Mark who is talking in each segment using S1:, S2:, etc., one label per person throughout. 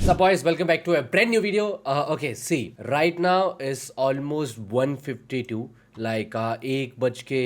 S1: So boys, welcome back to a brand new video. Okay, see, right now is almost 1:52. Like 1 बज के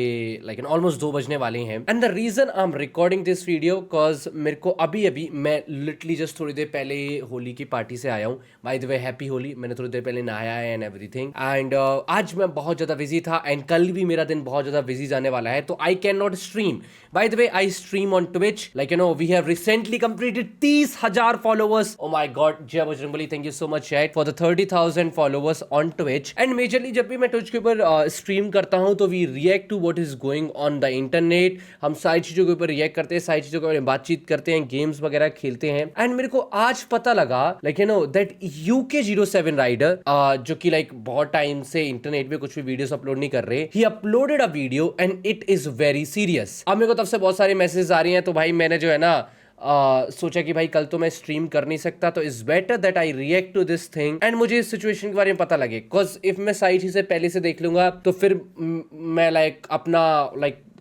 S1: like almost 2 बजने वाले हैं. And the reason I'm recording this video cause मेरे को अभी मैं literally just थोड़ी देर पहले होली की पार्टी से आया हूँ. By the way, happy Holi. मैंने थोड़ी देर पहले नहाया है and everything. And आज मैं बहुत ज़्यादा बिजी था and कल भी मेरा दिन बहुत ज़्यादा बिजी जाने वाला है, तो I cannot stream. By the way, I stream on Twitch. Like we have recently completed 30,000 followers. Oh my God, जय Bajrangbali, thank you so much Chad for the 30,000 followers on Twitch. And majorly जब भी मैं Twitch के ऊपर stream करता हूँ तो we react to what is going on the internet. हम सारी चीज़ों के ऊपर रिएक्ट करते हैं, सारी चीज़ों के बारे में बातचीत करते हैं, गेम्स वगैरह खेलते हैं. एंड मेरे को आज पता लगा दैट UK07 राइडर जो कि बहुत टाइम से इंटरनेट पे कुछ भी वीडियोस अपलोड नहीं कर रहे, he uploaded a video and it is very serious. अब मेरे को तब से बहुत सारे मैसेज आ रही हैं, तो भाई मैंने जो है ना सोचा कि भाई कल तो मैं स्ट्रीम कर नहीं सकता, तो is better that I react to this thing and मुझे इस सिचुएशन के बारे में पता लगे. बिकॉज इफ मैं सारी चीजें पहले से देख लूंगा तो फिर मैं अपना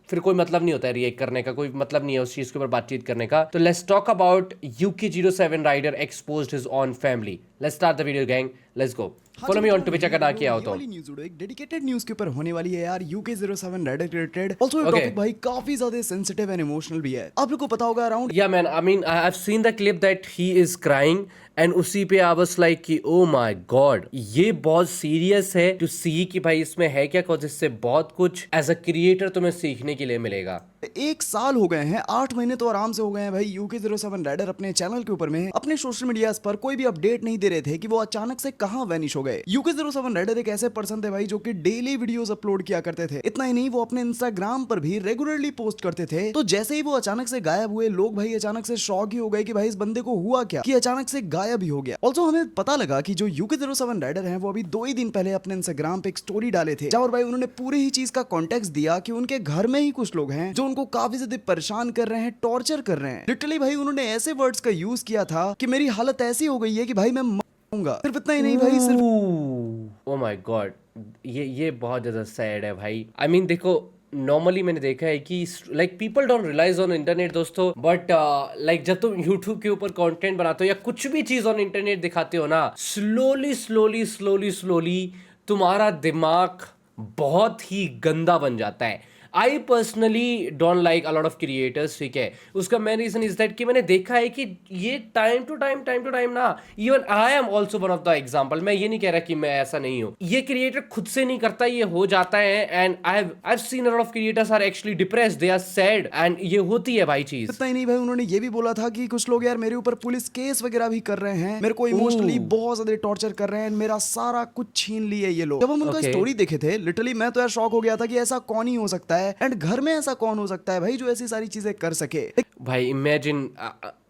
S1: फिर कोई मतलब नहीं होता है रिएक्ट करने का, कोई मतलब नहीं है उस चीज के ऊपर बातचीत करने का. तो let's talk about UK07 rider exposed his own family. Let's start the video gang, let's go. Follow me on Twitch अगर ना किया हो तो.
S2: ये वाली न्यूज़ वीडियो एक डेडिकेटेड न्यूज़ के ऊपर होने वाली है यार, UK07 राइडर रिलेटेड. आल्सो ये टॉपिक भाई काफी ज्यादा सेंसिटिव एंड इमोशनल भी है. आप लोगों को पता होगा अराउंड
S1: या man, I mean I have seen the clip that he is crying and उसी पे आई वाज लाइक कि ओ माय गॉड, ये बहुत सीरियस है टू सी कि भाई इसमें है क्या, कुछ इससे बहुत कुछ एज अ क्रिएटर तुम्हें सीखने के लिए मिलेगा.
S2: 1 साल हो गए हैं, 8 महीने तो आराम से हो गए हैं भाई. UK07 राइडर अपने चैनल के ऊपर में अपने सोशल मीडिया पर कोई भी अपडेट नहीं दे रहे थे कि वो अचानक से कहां वैनिश हो गए. UK07 राइडर एक ऐसे पर्सन थे भाई जो कि डेली वीडियोस अपलोड किया करते थे. इतना ही नहीं, वो अपने इंस्टाग्राम पर भी रेगुलरली पोस्ट करते थे. तो जैसे ही वो अचानक से गायब हुए, लोग भाई अचानक से शॉक ही हो गए कि भाई इस बंदे को हुआ क्या कि अचानक से गायब ही हो गया. ऑल्सो हमें पता लगा कि जो UK07 राइडर हैं वो अभी 2 ही दिन पहले अपने इंस्टाग्राम पे एक स्टोरी डाले थे जहां भाई उन्होंने पूरी ही चीज का कॉन्टेक्स्ट दिया कि उनके घर में ही कुछ लोग हैं जो उनको काफी ज्यादा परेशान कर रहे हैं, टॉर्चर कर रहे हैं. लिटरली भाई उन्होंने ऐसे वर्ड्स का यूज किया था कि मेरी हालत ऐसी हो गई है कि भाई मैं मरूंगा. सिर्फ इतना ही नहीं भाई, सिर्फ
S1: ओ माय गॉड, ये बहुत ज्यादा सैड है भाई. आई मीन देखो, नॉर्मली मैंने देखा है कि people don't realize on internet दोस्तों, बट जब तुम यूट्यूब के ऊपर कंटेंट बनाते हो या कुछ भी चीज ऑन इंटरनेट दिखाते हो ना, स्लोली तुम्हारा दिमाग बहुत ही गंदा बन जाता है. I personally don't like a lot of creators, ठीक है. उसका मेन रीजन इज दैट कि मैंने देखा है कि ये टाइम टू टाइम ना, even I am also one of the example. मैं ये नहीं कह रहा कि मैं ऐसा नहीं हूँ, ये क्रिएटर खुद से नहीं करता, ये हो जाता है. And I have seen a lot of creators are actually depressed, they are sad, and ये होती है भाई चीज.
S2: इतना ही नहीं भाई, उन्होंने ये भी बोला था कि कुछ लोग यार मेरे ऊपर पुलिस केस वगैरह भी कर रहे हैं, मेरे को इमोशनली बहुत ज्यादा टॉर्चर कर रहे हैं, मेरा सारा कुछ छीन लिए ये लोग. जब हम उनका स्टोरी देखे थे, लिटरली मैं तो यार शॉक हो गया था कि ऐसा कौन ही हो सकता है, एंड घर में ऐसा कौन हो सकता है भाई जो ऐसी सारी चीजें कर सके.
S1: भाई इमेजिन,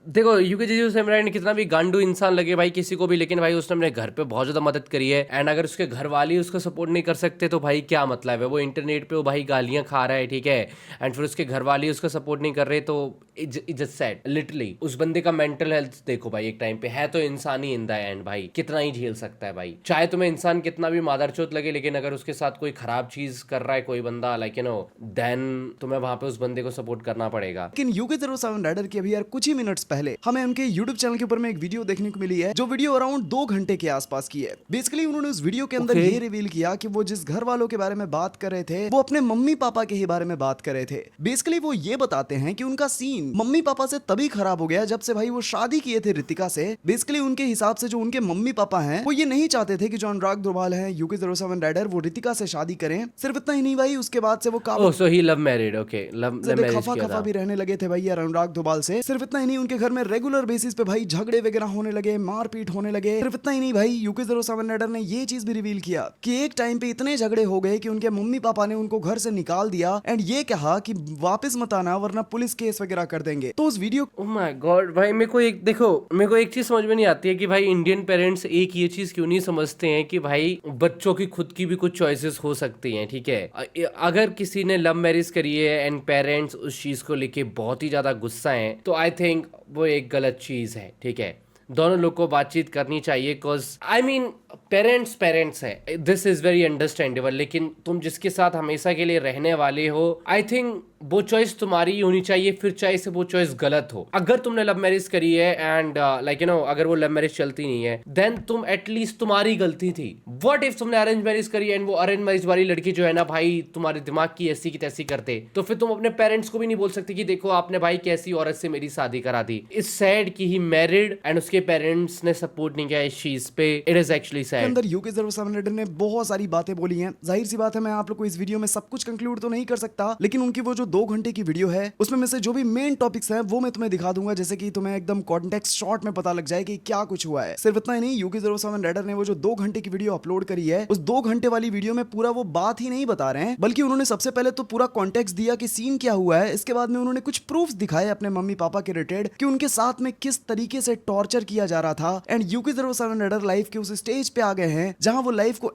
S1: देखो UK07 ने कितना भी गांडू इंसान लगे भाई किसी को भी, लेकिन भाई उसने अपने घर पे बहुत ज्यादा मदद करी है. एंड अगर उसके घर वाले उसको सपोर्ट नहीं कर सकते तो भाई क्या मतलब है. वो इंटरनेट पे वो भाई गालियां खा रहा है, ठीक है, एंड फिर उसके घर वाले उसको सपोर्ट नहीं कर रहे, तो इट्स सैड. लिटरली उस बंदे का मेंटल हेल्थ देखो भाई, एक टाइम पे है तो इंसान ही इन द एंड भाई कितना ही झेल सकता है भाई. चाहे तुम्हें इंसान कितना भी मादरचोद लगे, लेकिन अगर उसके साथ कोई खराब चीज कर रहा है कोई बंदा, देन तुम्हें वहां पे उस बंदे को सपोर्ट करना पड़ेगा.
S2: लेकिन UK07 राइडर के अभी यार कुछ ही मिनट्स पहले हमें उनके YouTube चैनल के ऊपर में एक वीडियो देखने को मिली है, जो वीडियो अराउंड 2 घंटे के आसपास की है. बेसिकली उन्होंने उस वीडियो के अंदर ये रिवील किया कि वो जिस घर वालों के बारे में बात कर रहे थे वो अपने मम्मी पापा के ही बारे में बात कर रहे थे. बेसिकली वो ये बताते हैं कि उनका सीन मम्मी पापा से तभी खराब हो गया जब से भाई वो शादी किए थे रितिका से. बेसिकली उनके हिसाब से जो उनके मम्मी पापा हैं वो ये नहीं चाहते थे कि जो अनुराग दोभाल है UK07 राइडर वो रितिका से शादी करें. सिर्फ इतना ही नहीं भाई, उसके बाद से वो काफी
S1: love married, okay, love marriage
S2: खफा भी रहने लगे थे भाई यार अनुराग दोभाल से. सिर्फ इतना ही नहीं, उनके घर में रेगुलर बेसिस पे भाई झगड़े वगैरह होने लगे, मारपीट होने लगे. सिर्फ इतना ही नहीं भाई, UK07 राइडर ने ये चीज भी रिवील किया कि एक टाइम पे इतने झगड़े हो गए कि उनके मम्मी पापा ने उनको घर से निकाल दिया एंड ये कहा कि वापस मत आना वरना पुलिस केस वगैरह कर देंगे. तो उस वीडियो
S1: ओह माय गॉड भाई, मेरे को एक चीज समझ में नहीं आती है कि भाई इंडियन पेरेंट्स एक ये चीज क्यों नहीं समझते हैं कि भाई बच्चों की खुद की भी कुछ चॉइसेस हो सकती हैं, ठीक है. अगर किसी ने लव मैरिज करी है एंड पेरेंट्स उस चीज को लेके बहुत ही ज्यादा गुस्सा है, तो आई थिंक वो एक गलत चीज है, ठीक है. दोनों लोग को बातचीत करनी चाहिए, बिकॉज आई मीन पेरेंट्स है, दिस इज वेरी अंडरस्टैंडेबल. लेकिन तुम जिसके साथ हमेशा के लिए रहने वाले हो, आई थिंक वो चॉइस तुम्हारी ही होनी चाहिए, फिर चाहे से वो चॉइस गलत हो। अगर तुमने लव मैरिज करी है एंड लाइक यू नो अगर वो लव मैरिज चलती नहीं है देन तुम एटलीस्ट तुम्हारी गलती थी। व्हाट इफ तुमने अरेंज मैरिज करी एंड वो अरेंज मैरिज वाली लड़की जो है ना भाई तुम्हारे दिमाग की ऐसी की तैसी करते, तो फिर तुम अपने पेरेंट्स को भी नहीं बोल सकते कि देखो आपने भाई कैसी औरत से मेरी शादी करा दी। इट्स सैड कि ही मैरिड एंड उसके पेरेंट्स ने सपोर्ट नहीं किया इस चीज पे। इट इज एक्चुअली
S2: के
S1: सैड।
S2: अंदर यूके 07 रेडर ने बहुत सारी बातें बोली हैं। जाहिर सी बात है मैं आप लोग को इस वीडियो में सब कुछ कंक्लूड तो नहीं कर सकता, लेकिन उनकी वो जो 2 घंटे की वीडियो है उसमें में से जो भी मेन टॉपिक्स हैं वो मैं तुम्हें दिखा दूंगा, जैसे कि तुम्हें एकदम कॉन्टेक्स्ट शॉर्ट में पता लग जाए कि क्या कुछ हुआ है। सिर्फ इतना ही नहीं, यूके 07 रेडर ने वो जो 2 घंटे की वीडियो अपलोड करी है उस 2 घंटे वाली वीडियो में पूरा वो बात ही नहीं बता रहे हैं, बल्कि उन्होंने सबसे पहले तो पूरा कॉन्टेक्स्ट दिया कि सीन क्या हुआ है। इसके बाद में उन्होंने कुछ प्रूफ दिखाए अपने मम्मी पापा के रिलेटेड कि उनके साथ में किस तरीके से टॉर्चर किया जा रहा था। एंड यूके 07 रेडर लाइफ के उस स्टेज पे आ गए हैं जहां वो लाइफ को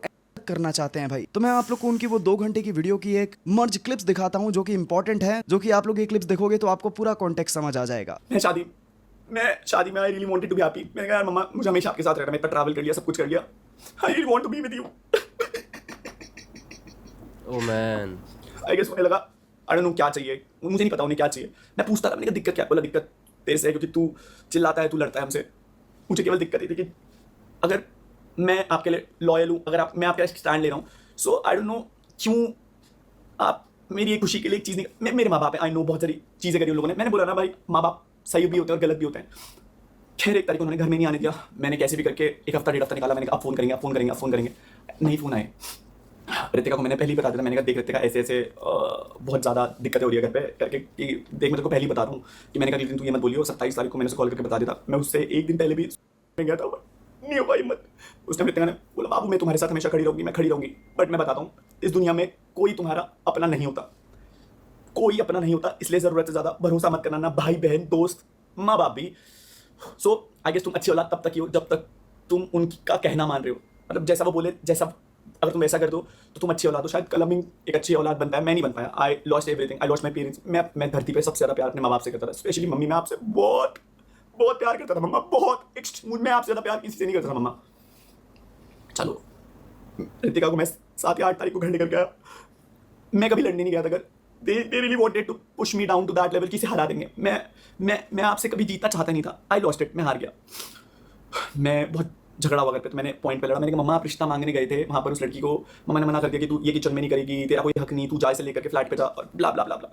S2: करना चाहते हैं भाई। तो मैं आप लोग को उनकी वो 2 घंटे की वीडियो की एक मर्ज क्लिप्स दिखाता हूं जो कि इंपॉर्टेंट है, जो कि आप लोग ये क्लिप्स देखोगे तो आपको पूरा कॉन्टेक्स्ट समझ आ जाएगा।
S3: मैं शादी में I really wanted to be happy. मैंने कहा यार मम्मा मुझे हमेशा आपके साथ रहना, मैं इतना ट्रैवल कर लिया, सब कुछ कर लिया, I really want to be with you.
S1: Oh man,
S3: I guess मुझे लगा आई डोंट नो क्या चाहिए, मुझे नहीं पता उन्हें क्या चाहिए। मैं पूछता था, मैंने कहा दिक्कत क्या है? बोला दिक्कत तेरे से है क्योंकि तू चिल्लाता है, तू लड़ता है हमसे। मुझे केवल दिक्कत ये थी कि अगर मैं आपके लिए लॉयल हूँ, अगर मैं आपका स्टैंड ले रहा हूँ, सो आई डोंट नो क्यों आप मेरी एक खुशी के लिए एक चीज़ नहीं। मेरे माँ बाप हैं, आई नो बहुत सारी चीज़ें करी उन लोगों ने। मैंने बोला ना भाई माँ बाप सही भी होते हैं और गलत भी होते हैं। खैर एक तारीख उन्होंने घर में नहीं आने दिया। मैंने कैसे भी करके 1 हफ्ता 1.5 हफ्ता निकाला। मैंने कहा अब फ़ोन करेंगे, अब फ़ोन करेंगे, अब फ़ोन करेंगे, नहीं फ़ोन आए। रितिका को मैंने पहले ही बता दिया था, मैंने कहा देख रितिका ऐसे ऐसे बहुत ज़्यादा दिक्कतें हो रही है घर पे करके कि देख मैं तेरे को पहले ही बता दूँ कि मैंने कहा अगले दिन तू ये मत बोलियो। 27 तारीख को मैंने उसे कॉल करके बता दिया था। मैं उससे एक दिन पहले भी गया था, नहीं हो पाई मत। उस टाइम रितिका ने बोला बाबू मैं तुम्हारे साथ हमेशा खड़ी रहूँगी, मैं खड़ी रहूँगी, बट मैं बताता हूँ इस दुनिया में कोई तुम्हारा अपना नहीं होता, कोई अपना नहीं होता। इसलिए ज़रूरत से ज़्यादा भरोसा मत करना, ना भाई बहन दोस्त माँ बाप भी। सो आई गेस तुम अच्छी औलाद तब तक ही हो जब तक तुम उनका कहना मान रहे हो। मतलब जैसा वो बोले, जैसा अगर तुम वैसा कर दो तो तुम अच्छी औलाद हो। शायद कलमिंग एक अच्छी औलाद बन पाया, मैं नहीं बन पाया। I lost everything, I lost my parents. मैं धरती पे सबसे ज़्यादा प्यार अपने माँ बाप से करता था, स्पेशली मम्मी। मैं आपसे बहुत बहुत प्यार करता था मम्मा, बहुत। मैं आपसे ज़्यादा प्यार किसी से नहीं करता था मम्मा। चलो रितिका को मैं 7 या 8 तारीख को घर निकल गया। मैं कभी लड़ने नहीं गया था अगर they really wanted to push me down to that level कि इसे हरा देंगे। मैं आपसे कभी जीतना चाहता नहीं था। आई लॉस्ट इट, मैं हार गया। मैं बहुत झगड़ा हुआ घर पे, तो मैंने पॉइंट पे लड़ा। मैंने कहा मम्मा आप रिश्ता मांगने गए थे वहाँ पर, उस लड़की को मम्मा ने मना कर दिया कि तू ये किचन में नहीं करेगी, तेरा कोई हक नहीं, तू जाए से लेकर के फ्लैट पे जा, और ब्ला ब्ला ब्ला ब्ला।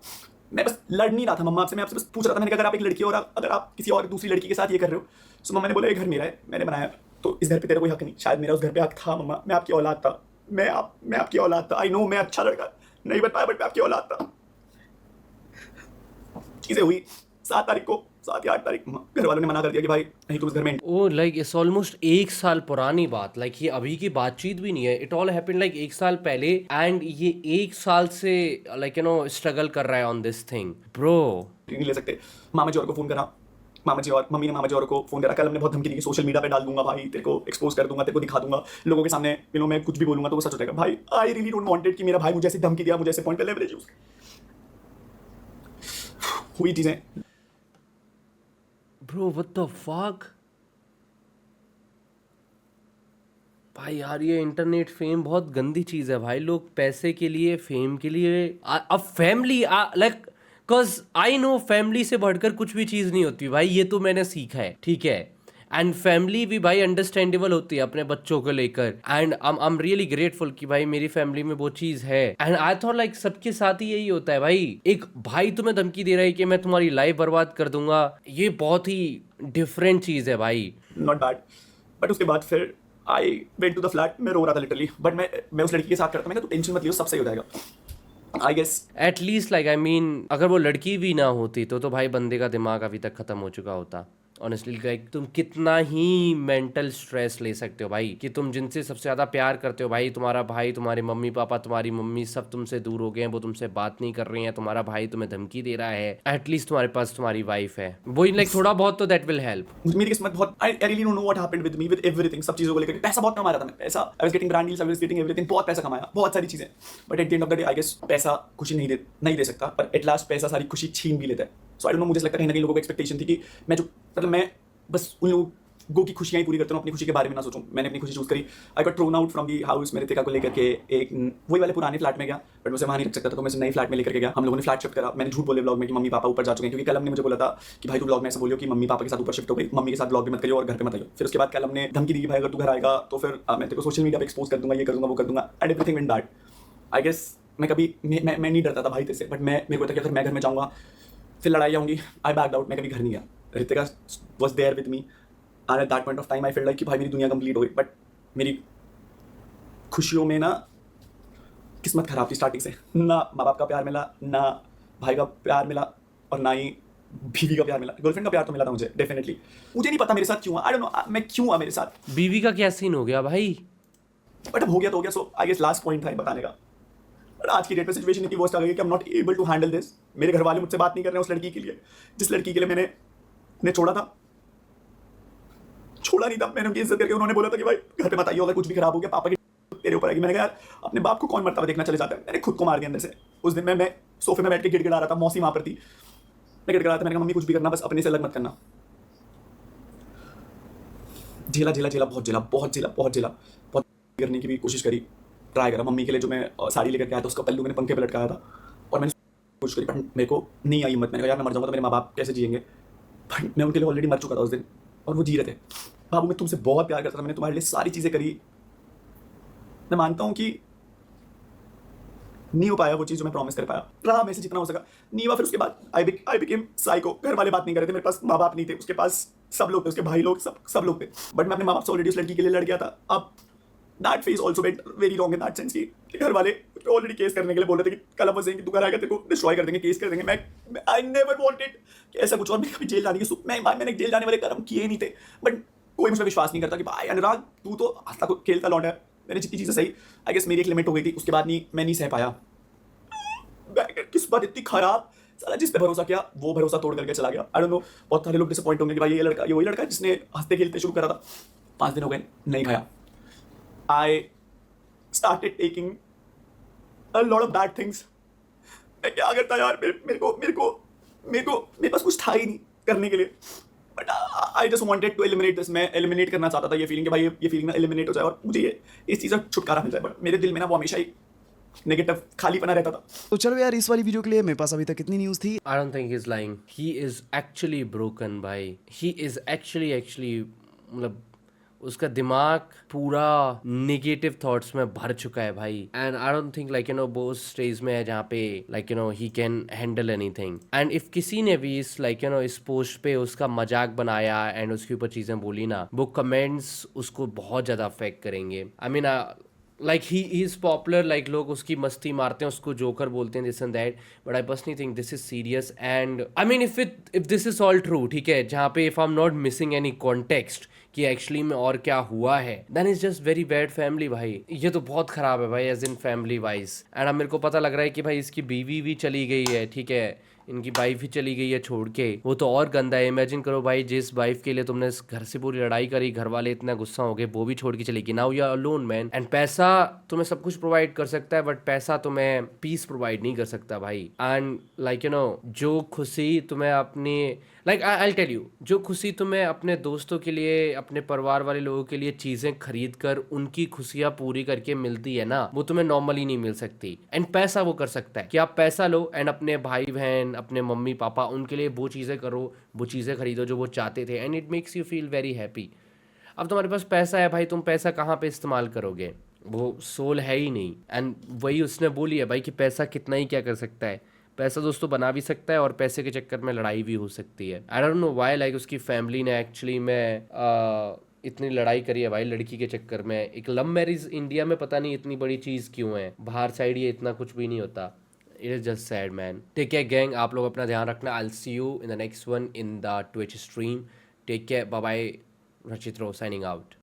S3: मैं बस लड़ नहीं रहा था मम्मा आपसे, मैं आपसे बस पूछ रहा था। मैंने कहा अगर आप एक लड़की हो और अगर आप किसी और दूसरी लड़की के साथ ये कर रहे हो, तो मम्मा ने बोला ये घर मेरा है, मैंने बनाया, तो इस घर पे तेरा कोई हक नहीं। शायद मेरा उस घर पे हक था मम्मा, मैं आपकी औलाद था, मैं आपकी औलाद था। आई नो मैं अच्छा लड़का नहीं बन पाया, बट मैं आपकी औलाद था। चीज़ें हुई 7 तारीख को, 7 या 8 तारीख घर वालों ने मना कर दिया कि भाई नहीं तुम इस घर में।
S1: ओ लाइक इट्स ऑलमोस्ट 1 साल पुरानी बात। लाइक ये अभी की बातचीत भी नहीं है। इट ऑल हैपेंड लाइक 1 साल पहले एंड ये 1 साल से लाइक यू नो स्ट्रगल कर रहा है ऑन दिस थिंग ब्रो।
S3: नहीं ले सकते। मामा जी और को फ़ोन करा, मामा जी और मम्मी ने मामा जी और को फ़ोन करा। कल हमने बहुत धमकी दी कि सोशल मीडिया पे डाल दूंगा भाई, तेरे को एक्सपोज कर दूंगा, तेरे को दिखा दूंगा लोगों के सामने, यू नो मैं कुछ भी बोलूंगा तो वो सच हो जाएगा। भाई आई रियली डोंट वांटेड कि मेरा भाई मुझे ऐसी धमकी दिया, मुझे ऐसे पॉइंट पे लेवरेज यूज हुई चीज़ें।
S1: ब्रो व्हाट द फक भाई यार, ये इंटरनेट फेम बहुत गंदी चीज़ है भाई। लोग पैसे के लिए, फेम के लिए, अब family like because I know family से बढ़कर कुछ भी चीज़ नहीं होती भाई, ये तो मैंने सीखा है, ठीक है। एंड फैमिली भी भाई अंडरस्टैंडेबल होती है अपने बच्चों को लेकर। And I am really grateful कि भाई मेरी फैमिली में वो चीज़ है। एंड आई थॉट लाइक सबके साथ ही यही होता है भाई। एक भाई तुम्हें धमकी दे रहा है कि मैं तुम्हारी लाइफ बर्बाद कर दूंगा, ये बहुत ही डिफरेंट चीज़ है भाई।
S3: नॉट बैड, बट उसके बाद फिर I went to the flat. मैं रो रहा था लिटरली, बट मैं उस लड़की के साथ करता। मैंने कहा तू टेंशन मत लियो, सब सही हो जाएगा। I guess
S1: at least like I mean अगर वो लड़की भी ना होती तो भाई बंदे का दिमाग अभी तक खत्म हो चुका होता। ऑनेस्टली लाइक तुम कितना ही मेंटल स्ट्रेस ले सकते हो भाई कि तुम जिनसे सबसे ज्यादा प्यार करते हो भाई, तुम्हारा भाई, तुम्हारे मम्मी पापा, तुम्हारी मम्मी सब तुमसे दूर हो गए हैं, वो तुमसे बात नहीं कर रही हैं, तुम्हारा भाई तुम्हें धमकी दे रहा है, एटलीस्ट तुम्हारे पास तुम्हारी वाइफ है, वो लाइक थोड़ा बहुत तो दैट विल हेल्प।
S3: मेरी किस्मत बहुत, I really don't know what happened with me with everything. सब चीज़ों को लेकर पैसा बहुत कमा रहा था मैं, पैसा, I was getting brand deals, I was getting everything, बहुत पैसा कमाया, बहुत सारी चीज़ें। But at the end of the day I guess पैसा खुशी नहीं दे सकता, पर एट लास्ट पैसा सारी खुशी छीन भी लेता है। सो आई डोंट नो, मुझे लगता है कहीं ना कहीं लोगों को एक्सपेक्टेशन थी कि मैं जो मतलब मैं बस उन लोगों गो की खुशियाँ ही पूरी करता हूँ, अपनी खुशी के बारे में ना सोचूं। मैंने अपनी खुशी चूज करी। I got thrown out from the house. मेरे रितिका को लेकर के एक वही वाले पुराने फ्लैट में गया, बट मैं उसे वहाँ नहीं रख सकता था, तो मैं उसे नई फ्लैट में लेकर के गया। हम लोगों ने फ्लैट शिफ्ट करा। मैंने झूठ बोले ब्लॉग में कि मम्मी पापा ऊपर जा चुके हैं, क्योंकि कल हमने मुझे बोला था कि भाई तू ब्लॉग में ऐसा बोलियो कि मम्मी पापा के साथ ऊपर शिफ्ट हो गई, मम्मी के साथ ब्लॉग भी मत करियो और घर पे मत आइयो। फिर उसके बाद कल हमने धमकी दी कि भाई अगर तू घर आएगा तो फिर मैं तेरे को सोशल मीडिया पे एक्सपोज कर दूंगा, ये कर दूंगा, वो कर दूंगा, and everything went bad. I guess मैं कभी मैं नहीं डरता था भाई तेरे से, बट मेरे को था कि अगर मैं घर में जाऊँगा फिर लड़ाई होंगी। I backed out. मैं कभी घर नहीं गया। Ritika was there with me and at that point of time I feel like कि भाई मेरी दुनिया कंप्लीट हो गई। बट मेरी खुशियों में ना किस्मत खराब थी स्टार्टिंग से। ना माँ बाप का प्यार मिला, ना भाई का प्यार मिला, और ना ही बीवी का प्यार मिला। गर्लफ्रेंड का प्यार तो मिला था मुझे डेफिनेटली। मुझे नहीं पता मेरे साथ क्यों हुआ, आई डोंट नो मैं क्यों हुआ मेरे साथ,
S1: बीवी का क्या सीन हो गया भाई?
S3: बट अब हो गया तो हो गया। सो आई गेस लास्ट पॉइंट था ये बताने का। बट आज की डेट में सिचुएशन इतनी वर्स्ट आ गई कि I am not able to handle this. मेरे घर वाले मुझसे बात नहीं कर रहे हैं उस लड़की के लिए, जिस लड़की के लिए मैंने छोड़ा था। छोड़ा नहीं था, मैंने उनकी इज्जत करके, उन्होंने बोला था कि भाई घर पे मत आइयो, अगर कुछ भी खराब हो गया पापा की तेरे ऊपर आएगी। मैंने कहा यार अपने बाप को कौन मरता हुआ देखना चले जाता है। मैंने खुद को मार दिया अंदर से। उस दिन मैं सोफे में बैठ के गिड़गिड़ा रहा था, मौसी वहां पर थी, मैं गिड़गिड़ा रहा था। मैंने कहा मम्मी कुछ भी करना बस अपने से अलग मत करना। झेला झेला झेला, बहुत झेला, बहुत झेला, बहुत झेला, बहुत करने की भी कोशिश करी, ट्राई करा। मम्मी के लिए जो मैं साड़ी लेकर के आया था उसका पल्लू मैंने पंखे पे लटकाया था, और मैंने कोशिश करी, बट मेरे को नहीं आई हिम्मत। मैंने कहा यार मैं मर जाऊंगा तो मेरे माँ बाप कैसे जिएंगे। बट मैं उनके लिए ऑलरेडी मर चुका था उस दिन, और वो जी रहे थे। बाबू मैं तुमसे बहुत प्यार करता था, मैंने तुम्हारे लिए सारी चीज़ें करी। मैं मानता हूँ कि नहीं हो पाया वो चीज़ जो मैं प्रॉमिस कर पाया, रहा मेरे से जितना हो सका, नहीं हुआ। फिर उसके बाद आई बिकेम साइको। घर वाले बात नहीं कर रहे थे, मेरे पास माँ बाप नहीं थे, उसके पास सब लोग थे, उसके भाई लोग, सब लोग थे, बट मैं अपने माँ बाप से ऑलरेडी उस लड़की के लिए लड़ गया था। अब that phase also went very wrong in that sense कि घर वाले ऑलरेडी केस करने के लिए बोल रहे थे कि कल हम कि तू घर आएगा तेरे को डिस्ट्रॉय कर देंगे, केस कर देंगे। मैं आई नेवर वांटेड कि ऐसा कुछ, और मैं कभी जेल जाने की मैंने जेल जाने वाले कर्म किए नहीं थे, बट कोई मुझ पर विश्वास नहीं करता कि भाई अनुराग तू तो हंसता खेलता लौटा है। मैंने जितनी चीज़ें सही, आई गेस मेरी एक लिमिट हो गई थी, उसके बाद मैं नहीं सह पाया। किस्मत इतनी खराब, साला जिस पे भरोसा किया वो भरोसा तोड़ करके चला गया। आई डोंट नो, बहुत सारे लोग डिसअपॉइंट होंगे कि भाई ये वही लड़का है जिसने हंसते खेलते शुरू करा था। 5 दिन हो गए नहीं खाया। I started taking a lot of bad things. मैं क्या करता यार, मेरे पास कुछ था ही नहीं करने के लिए, but I just wanted to eliminate this. मैं एलिमिनेट करना चाहता था ये फीलिंग कि भाई ये फीलिंग ना एलिमिनेट हो जाए और मुझे इस चीज़ से छुटकारा मिल जाए। बट मेरे दिल में ना वो हमेशा ही नेगेटिव खालीपना रहता था।
S2: तो चलो यार, इस वाली वीडियो के लिए मेरे पास अभी तक कितनी न्यूज़ थी।
S1: I don't think he's lying. He is actually broken भाई. He is actually मतलब उसका दिमाग पूरा नेगेटिव थॉट्स में भर चुका है भाई. And I don't think like वो स्टेज में है जहाँ पे like he can handle anything. And if किसी ने भी इस इस पोस्ट पे उसका मजाक बनाया एंड उसके ऊपर चीजें बोली ना, वो कमेंट्स उसको बहुत ज्यादा अफेक्ट करेंगे. I mean like he is popular, like लोग उसकी मस्ती मारते हैं, उसको जोकर बोलते हैं, this and that, but I personally think this is serious. And I mean if this is all true, ठीक है, जहाँ पे if I'm not missing any context कि एक्चुअली में और क्या हुआ है, then it's just very bad family भाई. ये तो बहुत खराब है भाई as in family wise. and अब मेरे को पता लग रहा है कि भाई इसकी बीवी भी चली गई है, ठीक है, इनकी वाइफ ही चली गई है छोड़ के, वो तो और गंदा है. इमेजिन करो भाई, जिस वाइफ के लिए तुमने इस घर से पूरी लड़ाई करी, घर वाले इतना गुस्सा हो गए, वो भी छोड़ के चली गई. Now you are alone man. And पैसा तुम्हें सब कुछ प्रोवाइड कर सकता है, बट पैसा तुम्हें पीस प्रोवाइड नहीं कर सकता भाई. एंड लाइक जो खुशी तुम्हें अपनी I'll tell you, जो खुशी तुम्हें अपने दोस्तों के लिए, अपने परिवार वाले लोगों के लिए चीजें खरीद कर उनकी खुशियां पूरी करके मिलती है ना, वो तुम्हें नॉर्मली नहीं मिल सकती. एंड पैसा वो कर सकता है कि आप पैसा लो एंड अपने भाई बहन, अपने मम्मी पापा, उनके लिए वो चीजें करो, वो चीजें खरीदो जो वो चाहते थे, and it makes you feel very happy. अब तुम्हारे पास पैसा है भाई, तुम पैसा कहाँ पे इस्तेमाल करोगे? वो सोल है ही नहीं. एंड वही उसने बोली है भाई कि पैसा कितना ही क्या कर सकता है. पैसा दोस्तों बना भी सकता है और पैसे के चक्कर में लड़ाई भी हो सकती है. I don't know why like उसकी फैमिली ने एक्चुअली में इतनी लड़ाई करी है भाई लड़की के चक्कर में. एक लव मैरिज इंडिया में पता नहीं इतनी बड़ी चीज़ क्यों है, बाहर साइड ये इतना कुछ भी नहीं होता. It is just sad man. Take care gang, आप लोग अपना ध्यान रखना. I will see you in the next one in the Twitch stream. Take care, bye bye. Rachitroo signing out.